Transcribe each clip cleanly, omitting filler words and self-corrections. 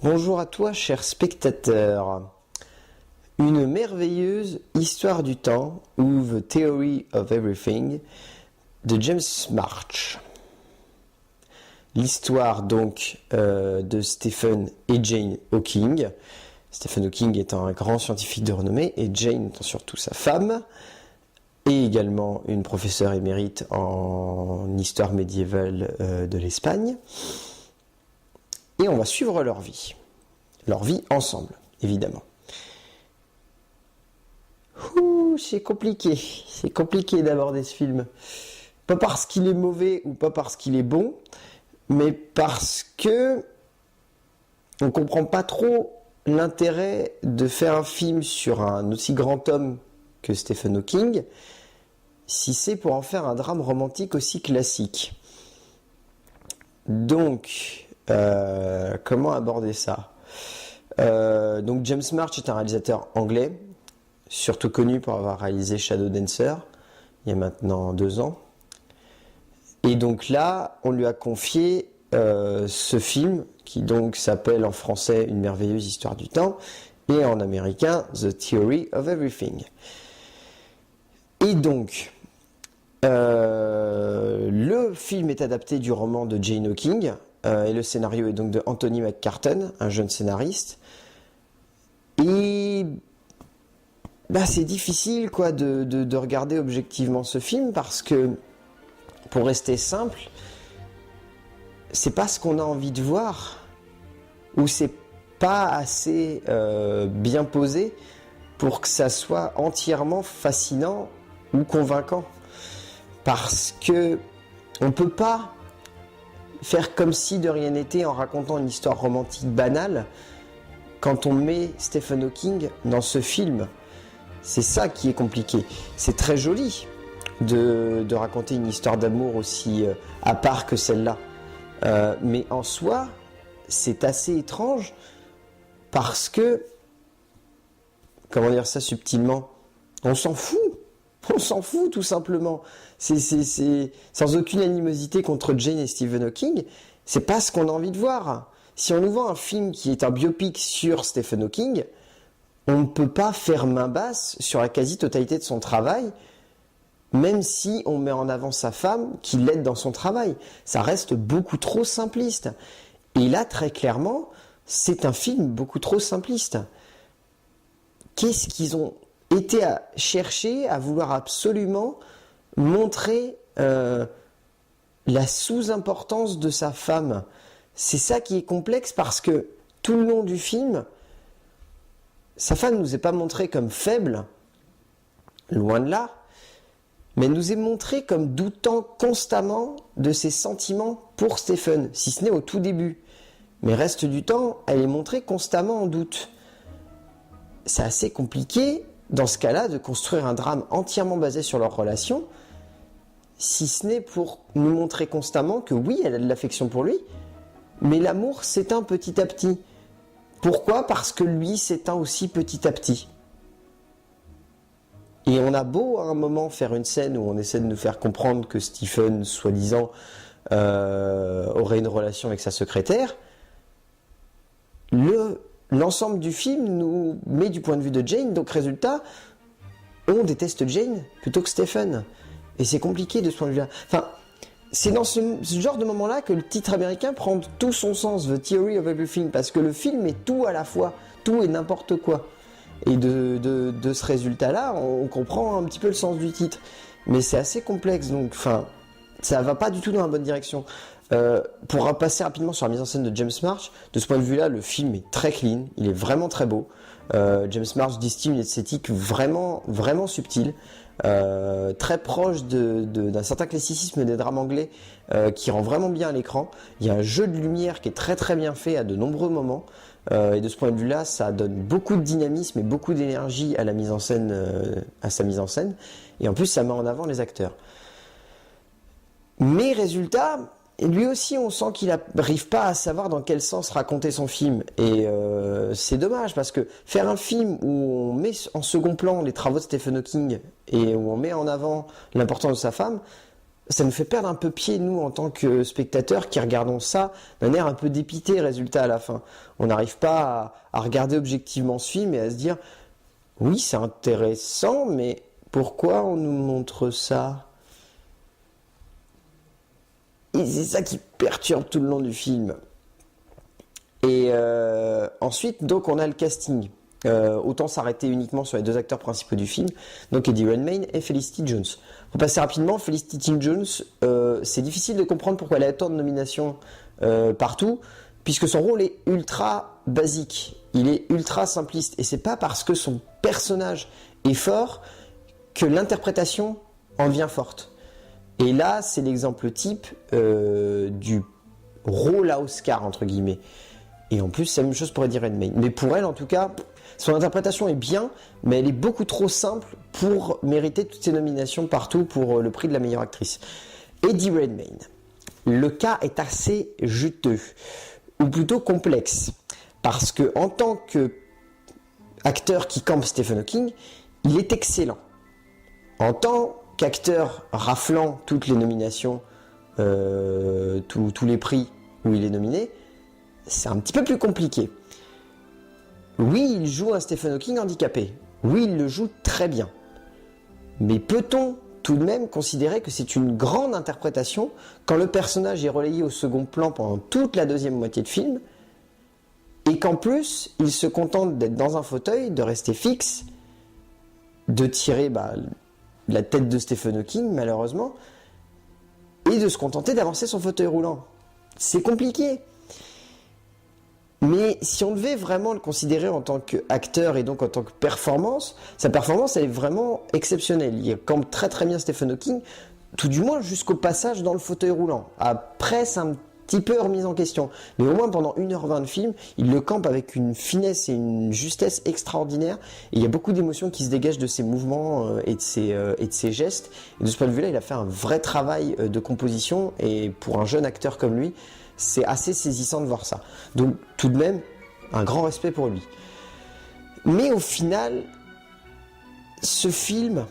Bonjour à toi, cher spectateur. Une merveilleuse histoire du temps, ou The Theory of Everything, de James March. L'histoire donc de Stephen et Jane Hawking. Stephen Hawking étant un grand scientifique de renommée et Jane étant surtout sa femme, et également une professeure émérite en histoire médiévale de l'Espagne. Et on va suivre leur vie ensemble, évidemment. C'est compliqué d'aborder ce film. Pas parce qu'il est mauvais ou pas parce qu'il est bon, mais parce que on comprend pas trop l'intérêt de faire un film sur un aussi grand homme que Stephen Hawking, si c'est pour en faire un drame romantique aussi classique. Donc, comment aborder ça ? Donc James March est un réalisateur anglais, surtout connu pour avoir réalisé Shadow Dancer, il y a maintenant 2 ans. Et donc là, on lui a confié ce film, qui donc s'appelle en français Une merveilleuse histoire du temps, et en américain The Theory of Everything. Et donc, le film est adapté du roman de Jane Hawking, et le scénario est donc de Anthony McCarten, un jeune scénariste. Et c'est difficile de regarder objectivement ce film parce que, pour rester simple, c'est pas ce qu'on a envie de voir, ou c'est pas assez bien posé pour que ça soit entièrement fascinant ou convaincant. Parce que on peut pas faire comme si de rien n'était en racontant une histoire romantique banale quand on met Stephen Hawking dans ce film. C'est ça qui est compliqué. C'est très joli de raconter une histoire d'amour aussi à part que celle-là. Mais en soi, c'est assez étrange parce que, comment dire ça subtilement, on s'en fout. On s'en fout tout simplement. C'est sans aucune animosité contre Jane et Stephen Hawking. C'est pas ce qu'on a envie de voir. Si on nous vend un film qui est un biopic sur Stephen Hawking, on ne peut pas faire main basse sur la quasi-totalité de son travail, même si on met en avant sa femme qui l'aide dans son travail. Ça reste beaucoup trop simpliste. Et là, très clairement, c'est un film beaucoup trop simpliste. Qu'est-ce qu'ils ont été à chercher, à vouloir absolument montrer la sous-importance de sa femme? C'est ça qui est complexe parce que tout le long du film, sa femme ne nous est pas montrée comme faible, loin de là, mais elle nous est montrée comme doutant constamment de ses sentiments pour Stephen, si ce n'est au tout début. Mais reste du temps, elle est montrée constamment en doute. C'est assez compliqué, dans ce cas-là, de construire un drame entièrement basé sur leur relation, si ce n'est pour nous montrer constamment que oui, elle a de l'affection pour lui, mais l'amour s'éteint petit à petit. Pourquoi ? Parce que lui s'éteint aussi petit à petit. Et on a beau à un moment faire une scène où on essaie de nous faire comprendre que Stephen, soi-disant, aurait une relation avec sa secrétaire, l'ensemble du film nous met du point de vue de Jane, donc résultat, on déteste Jane plutôt que Stephen. Et c'est compliqué de ce point de vue-là. Enfin, c'est dans ce genre de moment-là que le titre américain prend tout son sens, The Theory of Everything, parce que le film est tout à la fois, tout et n'importe quoi. Et de ce résultat-là, on comprend un petit peu le sens du titre. Mais c'est assez complexe, donc ça va pas du tout dans la bonne direction. Pour passer rapidement sur la mise en scène de James March, de ce point de vue-là, le film est très clean, il est vraiment très beau. James March distille une esthétique vraiment, vraiment subtile, très proche d'un certain classicisme des drames anglais qui rend vraiment bien à l'écran. Il y a un jeu de lumière qui est très très bien fait à de nombreux moments. Et de ce point de vue-là, ça donne beaucoup de dynamisme et beaucoup d'énergie à la mise en scène, à sa mise en scène. Et en plus, ça met en avant les acteurs. Mais résultat, lui aussi, on sent qu'il n'arrive pas à savoir dans quel sens raconter son film. Et c'est dommage, parce que faire un film où on met en second plan les travaux de Stephen Hawking et où on met en avant l'importance de sa femme, ça nous fait perdre un peu pied, nous, en tant que spectateurs qui regardons ça d'un air un peu dépité, résultat à la fin. On n'arrive pas à regarder objectivement ce film et à se dire, oui, c'est intéressant, mais pourquoi on nous montre ça? Et c'est ça qui perturbe tout le long du film. Et ensuite, donc, on a le casting. Autant s'arrêter uniquement sur les 2 acteurs principaux du film, donc Eddie Redmayne et Felicity Jones. Pour passer rapidement, Felicity Jones, c'est difficile de comprendre pourquoi elle a autant de nominations partout, puisque son rôle est ultra basique, il est ultra simpliste, et c'est pas parce que son personnage est fort que l'interprétation en devient forte. Et là, c'est l'exemple type du rôle à Oscar, entre guillemets. Et en plus, c'est la même chose pour Eddie Redmayne. Mais pour elle, en tout cas, son interprétation est bien, mais elle est beaucoup trop simple pour mériter toutes ces nominations partout pour le prix de la meilleure actrice. Eddie Redmayne. Le cas est assez juteux, ou plutôt complexe, parce que en tant qu'acteur qui campe Stephen Hawking, il est excellent. En tant qu'acteur raflant toutes les nominations, tous les prix où il est nominé, c'est un petit peu plus compliqué. Oui, il joue un Stephen Hawking handicapé. Oui, il le joue très bien. Mais peut-on tout de même considérer que c'est une grande interprétation quand le personnage est relayé au second plan pendant toute la deuxième moitié de film et qu'en plus, il se contente d'être dans un fauteuil, de rester fixe, de tirer la tête de Stephen Hawking, malheureusement, et de se contenter d'avancer son fauteuil roulant. C'est compliqué. Mais si on devait vraiment le considérer en tant qu'acteur et donc en tant que performance, sa performance elle est vraiment exceptionnelle. Il campe très très bien Stephen Hawking, tout du moins jusqu'au passage dans le fauteuil roulant. Après, c'est un petit peu remis en question. Mais au moins pendant 1h20 de film, il le campe avec une finesse et une justesse extraordinaire. Et il y a beaucoup d'émotions qui se dégagent de ses mouvements et de ses gestes. Et de ce point de vue-là, il a fait un vrai travail de composition. Et pour un jeune acteur comme lui, c'est assez saisissant de voir ça. Donc tout de même, un grand respect pour lui. Mais au final, ce film,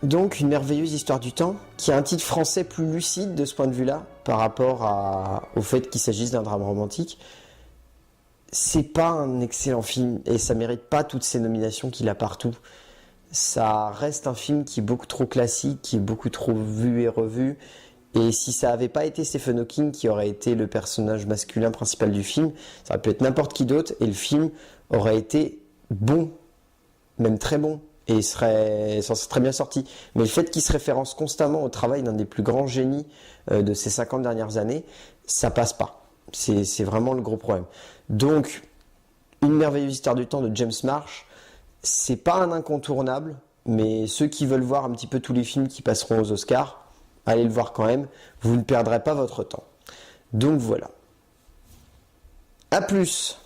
donc Une merveilleuse histoire du temps, qui a un titre français plus lucide de ce point de vue-là, par rapport au fait qu'il s'agisse d'un drame romantique, c'est pas un excellent film, et ça mérite pas toutes ces nominations qu'il a partout. Ça reste un film qui est beaucoup trop classique, qui est beaucoup trop vu et revu. Et si ça n'avait pas été Stephen Hawking qui aurait été le personnage masculin principal du film, ça aurait pu être n'importe qui d'autre et le film aurait été bon, même très bon, et s'en serait très bien sorti. Mais le fait qu'il se référence constamment au travail d'un des plus grands génies de ces 50 dernières années, ça passe pas. C'est vraiment le gros problème. Donc, Une merveilleuse histoire du temps de James Marsh, c'est pas un incontournable, mais ceux qui veulent voir un petit peu tous les films qui passeront aux Oscars, allez le voir quand même, vous ne perdrez pas votre temps. Donc voilà. A plus.